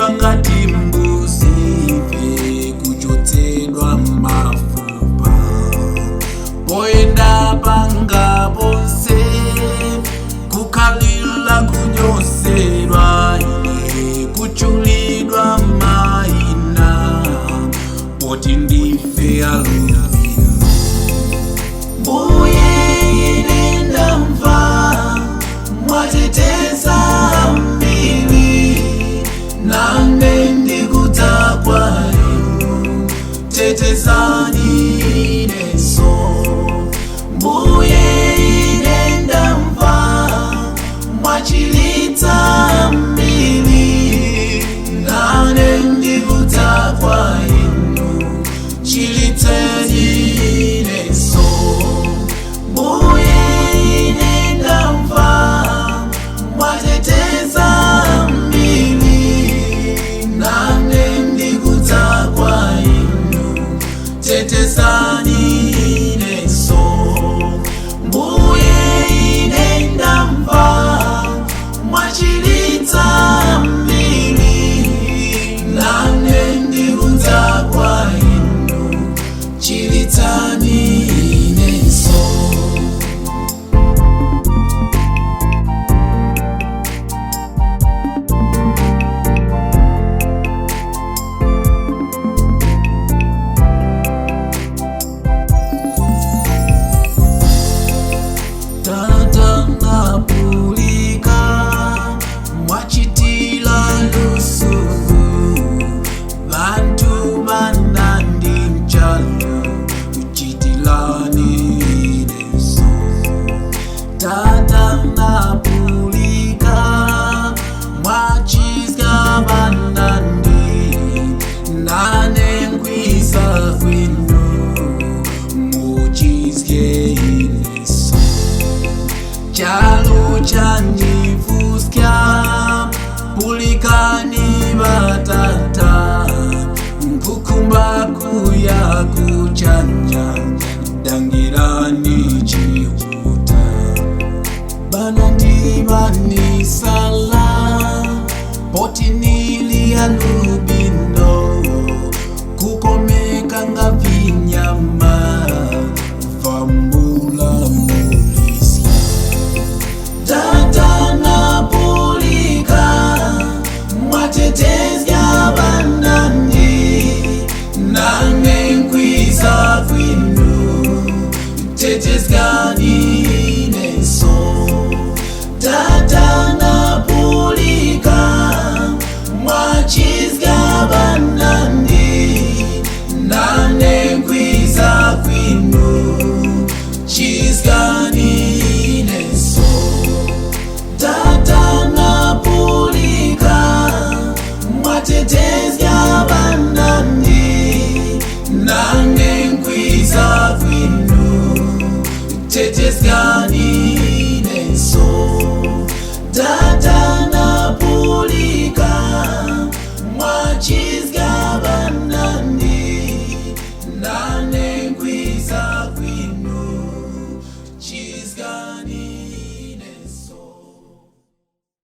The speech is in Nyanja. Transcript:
Kufa ngati mbuzi kuchotsedwa mafupa, poyenda panga ponse kukhalira kunyosedwa, ine kuchulidwa mayina poti ndife alubino. Mbuye ine ndamva mwateteza mbili, nane ndikudza kwa inu, tetezani ineso. Mbuye ine ndamva mwachilitsa mbili, nane ndikudza kwa inu, chilitseni ineso. Mbuye ine ndamva mwateteza mbili, nane ndikudza kwa inu, tetezani ineso. Mbuye ine ndamva mwachilitsa mbili, nane ndikudza kwa inu, chilitsani ineso. Tata napulika mwachitila lusuku, bantu banandi mchalo kuchitilani ineso. Tata napulika mwachizga banandi, nane nkwisa kwinu muchizge ineso. Chalo chanjifuskya pulikani batata, nkukumba kuya kuchanya dangirani chihuta. Banandi banisala poti nilia lubino, kukomeka nga vinyama vambula mulisia. Tata napulika mwatetezya banandi, nane nkwisa kwinu, tetezgani ineso. Tata napulika mwachi